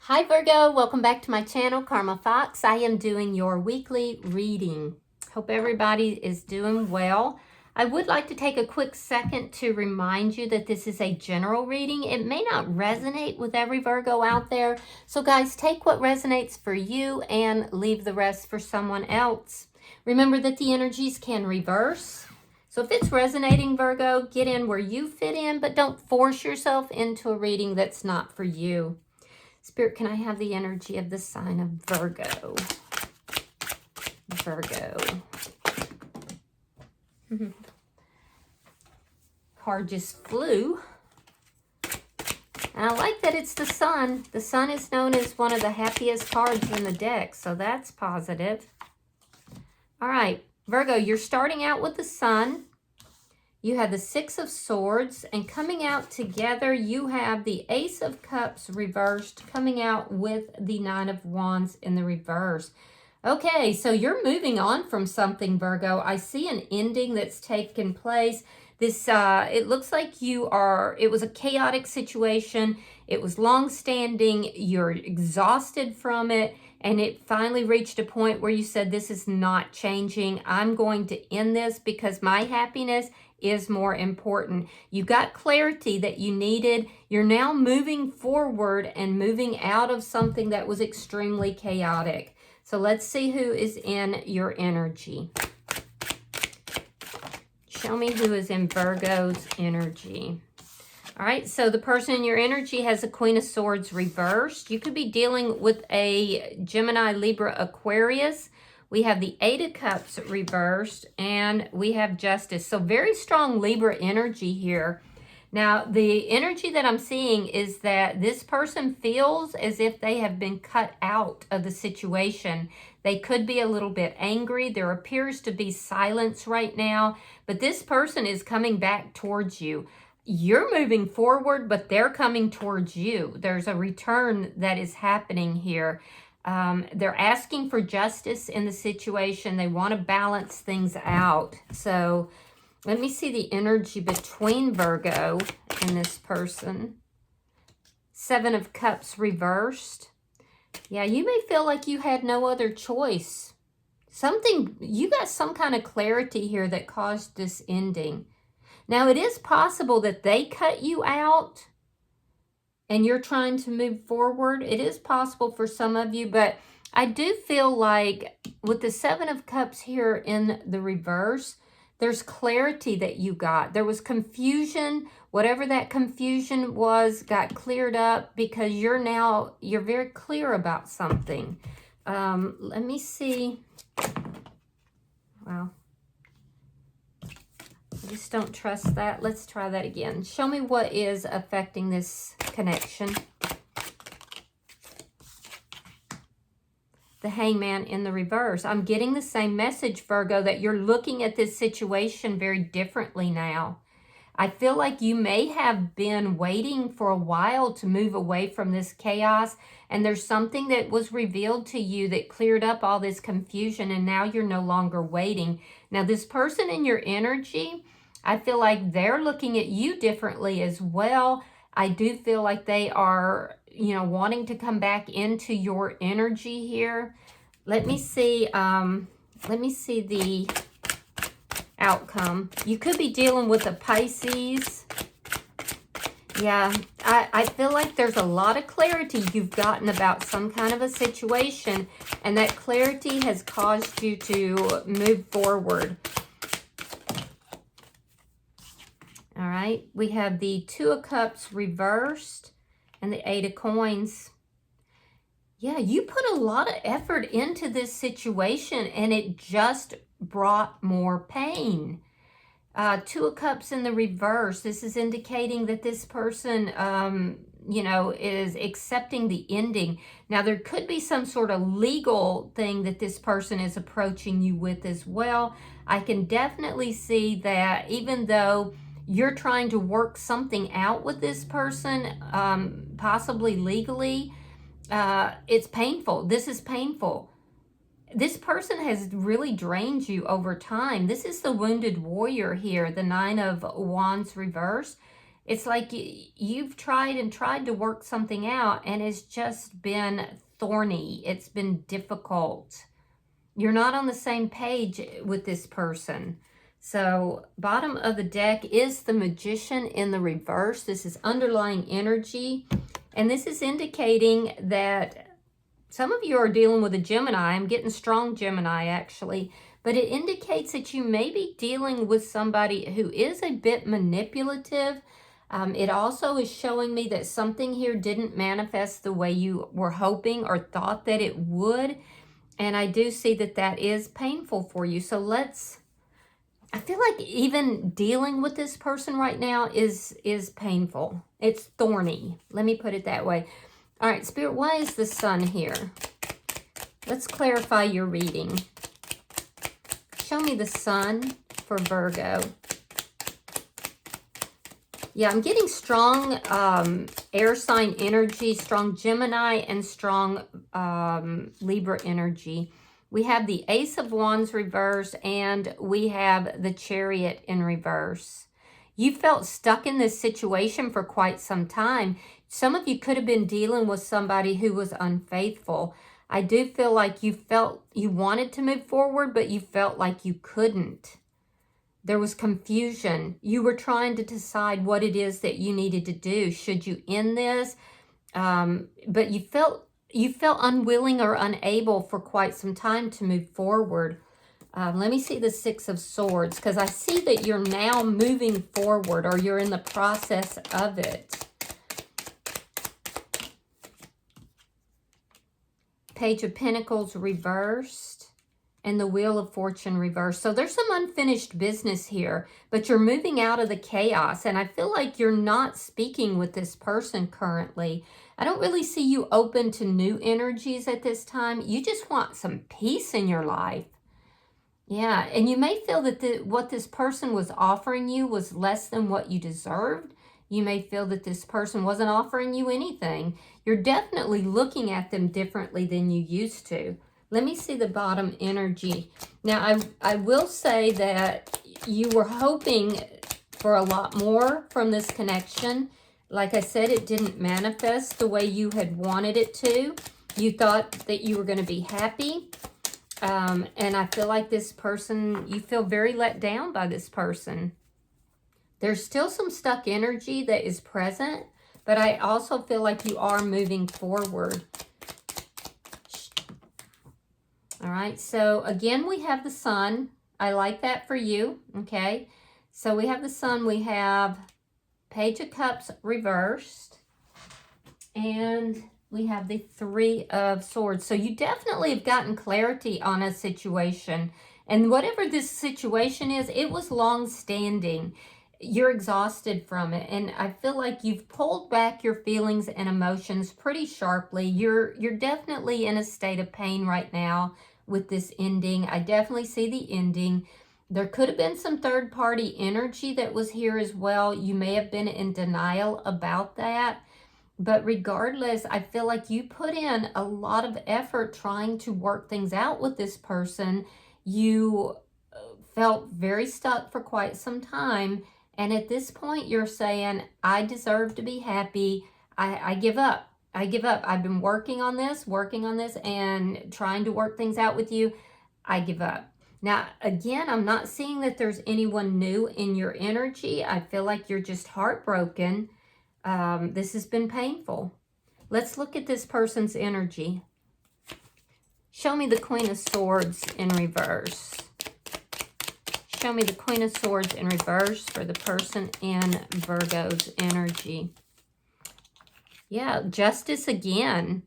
Hi Virgo, welcome back to my channel, Karma Fox. I am doing your weekly reading. Hope everybody is doing well. I would like to take a quick second to remind you that this is a general reading. It may not resonate with every Virgo out there. So guys, take what resonates for you and leave the rest for someone else. Remember that the energies can reverse. So if it's resonating, Virgo, get in where you fit in, but don't force yourself into a reading that's not for you. Spirit, can I have the energy of the sign of Virgo? Virgo. Card just flew. And I like that it's the sun. The sun is known as one of the happiest cards in the deck, so that's positive. All right, Virgo, you're starting out with the sun. You have the Six of Swords, and coming out together, you have the Ace of Cups reversed, coming out with the Nine of Wands in the reverse. Okay, so you're moving on from something, Virgo. I see an ending that's taken place. This, it looks like it was a chaotic situation. It was long-standing. You're exhausted from it. And it finally reached a point where you said, this is not changing. I'm going to end this because my happiness is more important. You got clarity that you needed. You're now moving forward and moving out of something that was extremely chaotic. So let's see who is in your energy. Show me who is in Virgo's energy. All right, so the person in your energy has a Queen of Swords reversed. You could be dealing with a Gemini, Libra, Aquarius. We have the Eight of Cups reversed, and we have Justice. So very strong Libra energy here. Now, the energy that I'm seeing is that this person feels as if they have been cut out of the situation. They could be a little bit angry. There appears to be silence right now, but this person is coming back towards you. You're moving forward, but they're coming towards you. There's a return that is happening here. They're asking for justice in the situation. They want to balance things out. So let me see the energy between Virgo and this person. Seven of Cups reversed. Yeah, you may feel like you had no other choice. You got some kind of clarity here that caused this ending. Now, it is possible that they cut you out and you're trying to move forward. It is possible for some of you, but I do feel like with the Seven of Cups here in the reverse, there's clarity that you got. There was confusion. Whatever that confusion was got cleared up because you're very clear about something. Let me see. Wow. I just don't trust that. Let's try that again. Show me what is affecting this connection. The Hangman in the reverse. I'm getting the same message, Virgo, that you're looking at this situation very differently now. I feel like you may have been waiting for a while to move away from this chaos, and there's something that was revealed to you that cleared up all this confusion, and now you're no longer waiting. Now, this person in your energy, I feel like they're looking at you differently as well. I do feel like they are, wanting to come back into your energy here. Let me see the outcome. You could be dealing with a Pisces. Yeah, I feel like there's a lot of clarity you've gotten about some kind of a situation, and that clarity has caused you to move forward. All right, we have the Two of Cups reversed and the Eight of Coins. Yeah, you put a lot of effort into this situation, and it just brought more pain. Two of Cups in the reverse. This is indicating that this person, is accepting the ending. Now, there could be some sort of legal thing that this person is approaching you with as well. I can definitely see that even though you're trying to work something out with this person, possibly legally, it's painful. This is painful. This person has really drained you over time. This is the wounded warrior here, the Nine of Wands reverse. It's like you've tried and tried to work something out, and it's just been thorny. It's been difficult. You're not on the same page with this person. So bottom of the deck is the Magician in the reverse. This is underlying energy. And this is indicating that some of you are dealing with a Gemini. I'm getting strong Gemini, actually. But it indicates that you may be dealing with somebody who is a bit manipulative. It also is showing me that something here didn't manifest the way you were hoping or thought that it would. And I do see that that is painful for you. So I feel like even dealing with this person right now is painful. It's thorny. Let me put it that way. All right, Spirit, why is the Sun here? Let's clarify your reading. Show me the Sun for Virgo. Yeah, I'm getting strong air sign energy, strong Gemini, and strong Libra energy. We have the Ace of Wands reverse, and we have the Chariot in reverse. You felt stuck in this situation for quite some time. Some of you could have been dealing with somebody who was unfaithful. I do feel like you felt you wanted to move forward, but you felt like you couldn't. There was confusion. You were trying to decide what it is that you needed to do. Should you end this? But you felt unwilling or unable for quite some time to move forward. Let me see the Six of Swords, because I see that you're now moving forward, or you're in the process of it. Page of Pentacles reversed, and the Wheel of Fortune reversed. So there's some unfinished business here, but you're moving out of the chaos, and I feel like you're not speaking with this person currently. I don't really see you open to new energies at this time. You just want some peace in your life. Yeah, and you may feel that what this person was offering you was less than what you deserved. You may feel that this person wasn't offering you anything. You're definitely looking at them differently than you used to. Let me see the bottom energy. Now, I will say that you were hoping for a lot more from this connection. Like I said, it didn't manifest the way you had wanted it to. You thought that you were going to be happy. And I feel like this person, you feel very let down by this person. There's still some stuck energy that is present, but I also feel like you are moving forward. All right, so again, we have the Sun. I like that for you, okay? So we have the Sun, we have Page of Cups reversed, and we have the Three of Swords. So you definitely have gotten clarity on a situation. And whatever this situation is, it was long-standing. You're exhausted from it. And I feel like you've pulled back your feelings and emotions pretty sharply. You're definitely in a state of pain right now with this ending. I definitely see the ending. There could have been some third-party energy that was here as well. You may have been in denial about that. But regardless, I feel like you put in a lot of effort trying to work things out with this person. You felt very stuck for quite some time. And at this point, you're saying, I deserve to be happy. I give up. I give up. I've been working on this, and trying to work things out with you. I give up. Now, again, I'm not seeing that there's anyone new in your energy. I feel like you're just heartbroken. This has been painful. Let's look at this person's energy. Show me the Queen of Swords in reverse. Show me the Queen of Swords in reverse for the person in Virgo's energy. Yeah, Justice again.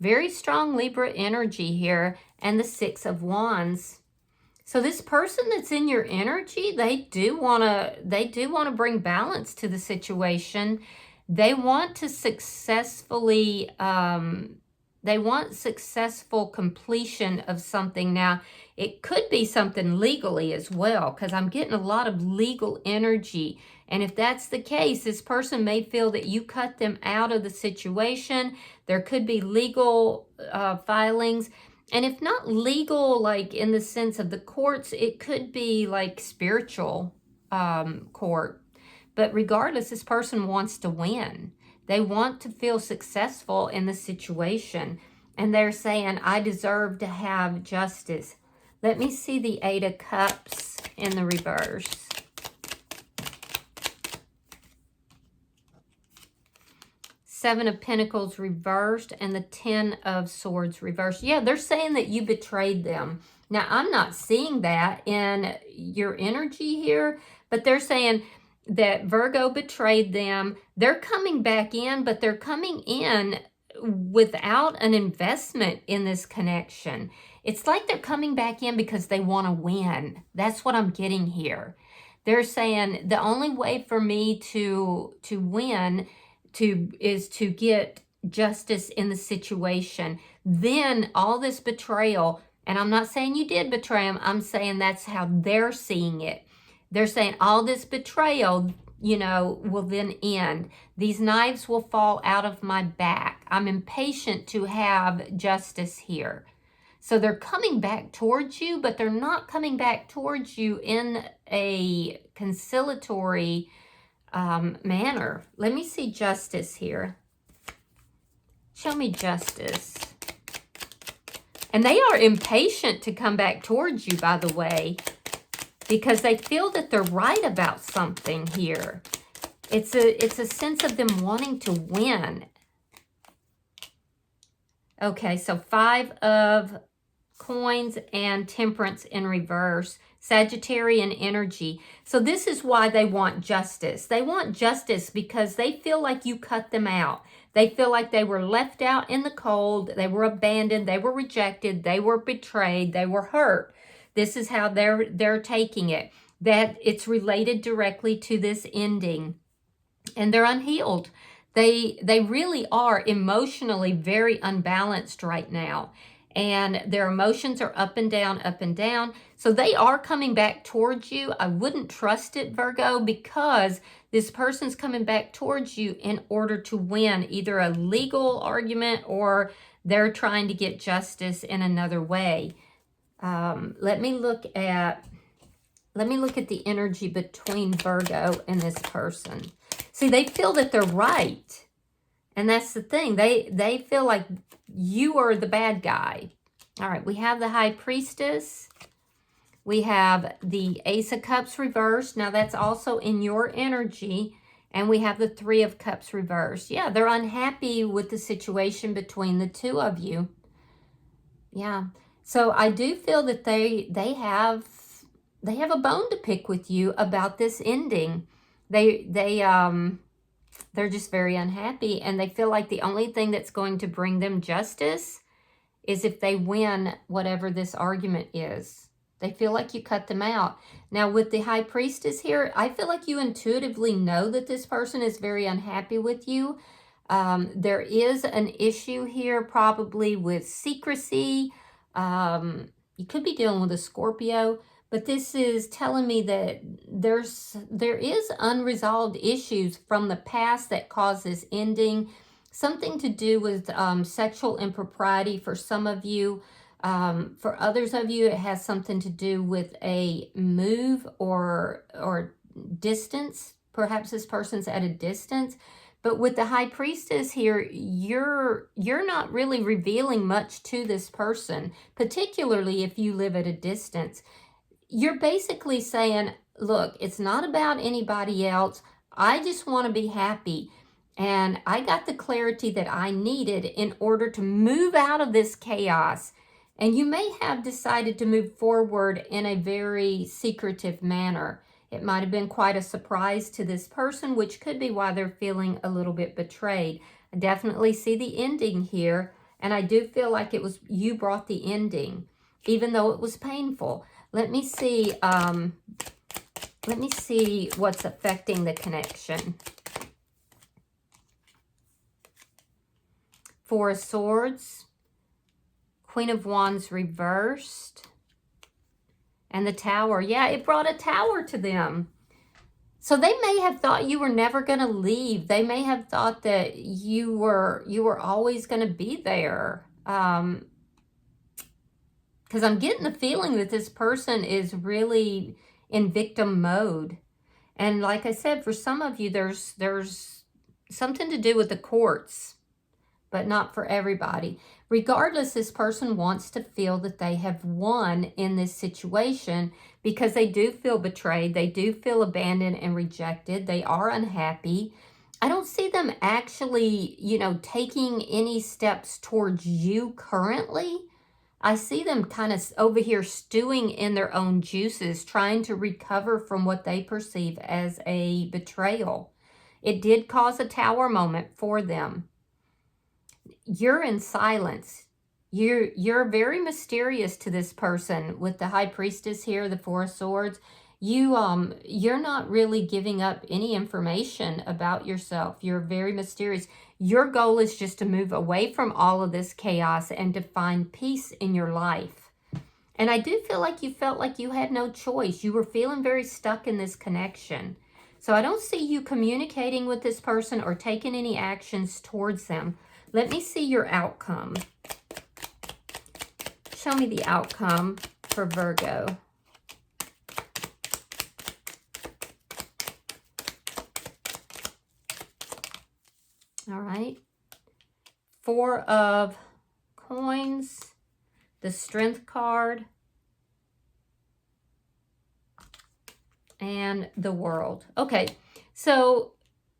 Very strong Libra energy here. And the Six of Wands. So this person that's in your energy, they do want to bring balance to the situation. They want to successfully, they want successful completion of something. Now, it could be something legally as well, because I'm getting a lot of legal energy. And if that's the case, this person may feel that you cut them out of the situation. There could be legal filings. And if not legal, like in the sense of the courts, it could be like spiritual court. But regardless, this person wants to win. They want to feel successful in the situation. And they're saying, I deserve to have justice. Let me see the Eight of Cups in the reverse. Seven of Pentacles reversed and the Ten of Swords reversed. Yeah, they're saying that you betrayed them. Now, I'm not seeing that in your energy here, but they're saying that Virgo betrayed them. They're coming back in, but they're coming in without an investment in this connection. It's like they're coming back in because they want to win. That's what I'm getting here. They're saying the only way for me to win is to get justice in the situation. Then all this betrayal, and I'm not saying you did betray them, I'm saying that's how they're seeing it. They're saying all this betrayal, you know, will then end. These knives will fall out of my back. I'm impatient to have justice here. So they're coming back towards you, but they're not coming back towards you in a conciliatory manner. Let me see justice here. Show me justice. And they are impatient to come back towards you, by the way, because they feel that they're right about something here. It's a sense of them wanting to win. Okay, so Five of Coins and Temperance in reverse. Sagittarian energy. So this is why they want justice. They want justice because they feel like you cut them out. They feel like they were left out in the cold. They were abandoned. They were rejected. They were betrayed. They were hurt. This is how they're taking it. That it's related directly to this ending. And they're unhealed. They really are emotionally very unbalanced right now. And their emotions are up and down, up and down. So they are coming back towards you. I wouldn't trust it, Virgo, because this person's coming back towards you in order to win either a legal argument or they're trying to get justice in another way. Let me look at the energy between Virgo and this person. See, they feel that they're right. And that's the thing. They feel like you are the bad guy. All right, we have the High Priestess. We have the Ace of Cups reversed. Now, that's also in your energy. And we have the Three of Cups reversed. Yeah, they're unhappy with the situation between the two of you. Yeah. So I do feel that they have a bone to pick with you about this ending. They're just very unhappy, and they feel like the only thing that's going to bring them justice is if they win whatever this argument is. They feel like you cut them out. Now, with the High Priestess here, I feel like you intuitively know that this person is very unhappy with you. There is an issue here probably with secrecy. You could be dealing with a Scorpio. But this is telling me that there is unresolved issues from the past that caused this ending. Something to do with sexual impropriety for some of you. For others of you, it has something to do with a move or distance. Perhaps this person's at a distance. But with the High Priestess here, you're not really revealing much to this person, particularly if you live at a distance. You're basically saying, look, it's not about anybody else. I just want to be happy. And I got the clarity that I needed in order to move out of this chaos. And you may have decided to move forward in a very secretive manner. It might have been quite a surprise to this person, which could be why they're feeling a little bit betrayed. I definitely see the ending here. And I do feel like it was you brought the ending, even though it was painful. Let me see what's affecting the connection. Four of Swords, Queen of Wands reversed, and the Tower. Yeah, it brought a tower to them. So they may have thought you were never going to leave. They may have thought that you were always going to be there. Because I'm getting the feeling that this person is really in victim mode. And like I said, for some of you, there's something to do with the courts, but not for everybody. Regardless, this person wants to feel that they have won in this situation because they do feel betrayed. They do feel abandoned and rejected. They are unhappy. I don't see them actually, you know, taking any steps towards you currently. I see them kind of over here stewing in their own juices, trying to recover from what they perceive as a betrayal. It did cause a tower moment for them. You're in silence. You're very mysterious to this person with the High Priestess here, the Four of Swords. You're not really giving up any information about yourself. You're very mysterious. Your goal is just to move away from all of this chaos and to find peace in your life. And I do feel like you felt like you had no choice. You were feeling very stuck in this connection. So I don't see you communicating with this person or taking any actions towards them. Let me see your outcome. Show me the outcome for Virgo. All right. Four of Coins, the Strength card, and the World. Okay, so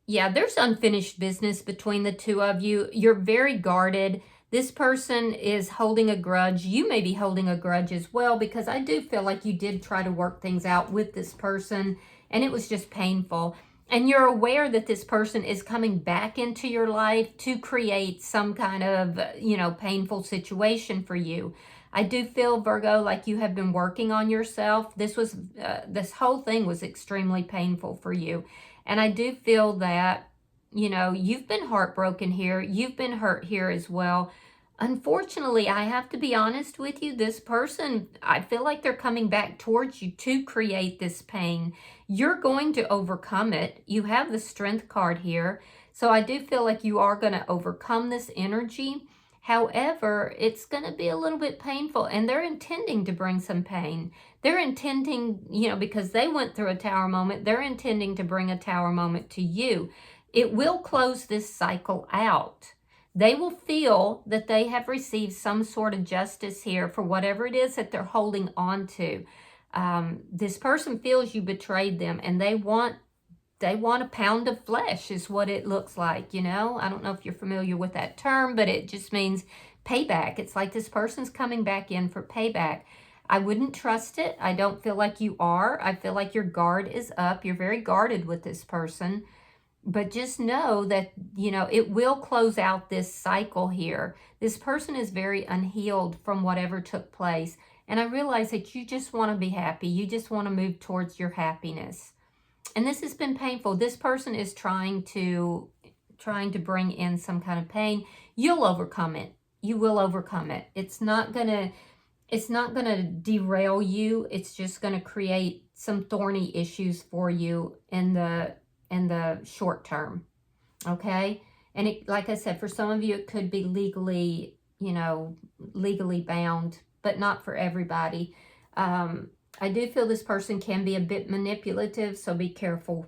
yeah, there's unfinished business between the two of you. You're very guarded. This person is holding a grudge. You may be holding a grudge as well, because I do feel like you did try to work things out with this person and it was just painful. And you're aware that this person is coming back into your life to create some kind of, you know, painful situation for you. I do feel, Virgo, like you have been working on yourself. This whole thing was extremely painful for you. And I do feel that, you know, you've been heartbroken here. You've been hurt here as well. Unfortunately, I have to be honest with you, this person, I feel like they're coming back towards you to create this pain. You're going to overcome it. You have the Strength card here. So I do feel like you are going to overcome this energy. However, it's going to be a little bit painful, and they're intending to bring some pain. They're intending, you know, because they went through a tower moment, they're intending to bring a tower moment to you. It will close this cycle out. They will feel that they have received some sort of justice here for whatever it is that they're holding on to. This person feels you betrayed them, and they want a pound of flesh is what it looks like, you know. I don't know if you're familiar with that term, but it just means payback. It's like this person's coming back in for payback. I wouldn't trust it. I don't feel like you are. I feel like your guard is up. You're very guarded with this person. But just know that, you know, it will close out this cycle here. This person is very unhealed from whatever took place. And I realize that you just want to be happy. You just want to move towards your happiness. And this has been painful. This person is trying to bring in some kind of pain. You'll overcome it. You will overcome it. It's not gonna derail you. It's just gonna create some thorny issues for you in the short term. Okay? And it, like I said, for some of you it could be legally, you know, legally bound, but not for everybody. I do feel this person can be a bit manipulative, so be careful.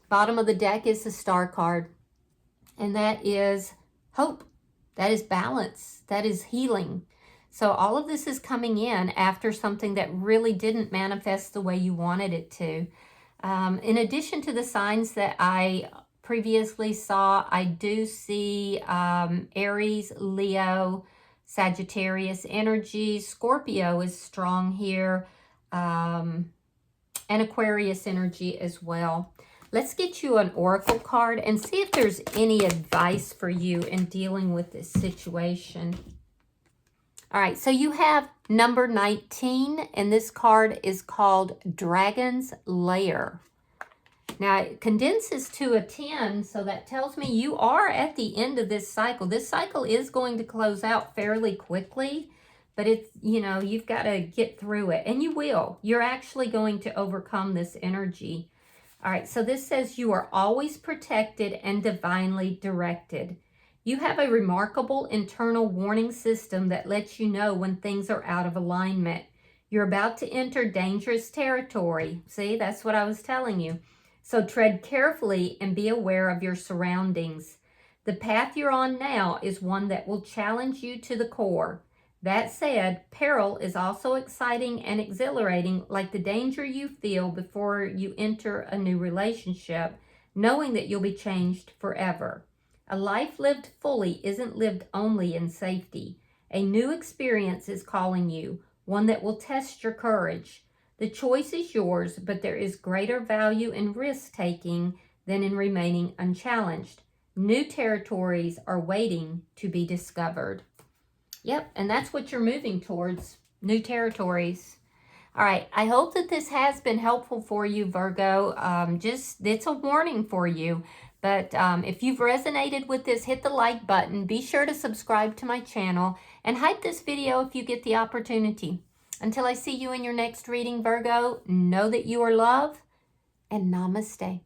Bottom of the deck is the Star card, and that is hope. That is balance. That is healing. So all of this is coming in after something that really didn't manifest the way you wanted it to. In addition to the signs that I previously saw, I do see Aries, Leo, Sagittarius energy. Scorpio is strong here. And Aquarius energy as well. Let's get you an oracle card and see if there's any advice for you in dealing with this situation. All right, so you have number 19, and this card is called Dragon's Lair. Now, it condenses to a 10, so that tells me you are at the end of this cycle. This cycle is going to close out fairly quickly. But it's, you know, you've got to get through it. And you will. You're actually going to overcome this energy. All right, so this says you are always protected and divinely directed. You have a remarkable internal warning system that lets you know when things are out of alignment. You're about to enter dangerous territory. See, that's what I was telling you. So tread carefully and be aware of your surroundings. The path you're on now is one that will challenge you to the core. That said, peril is also exciting and exhilarating, like the danger you feel before you enter a new relationship, knowing that you'll be changed forever. A life lived fully isn't lived only in safety. A new experience is calling you, one that will test your courage. The choice is yours, but there is greater value in risk-taking than in remaining unchallenged. New territories are waiting to be discovered. Yep, and that's what you're moving towards, new territories. All right, I hope that this has been helpful for you, Virgo. It's a warning for you. But if you've resonated with this, hit the like button. Be sure to subscribe to my channel and hype this video if you get the opportunity. Until I see you in your next reading, Virgo, know that you are loved, and namaste.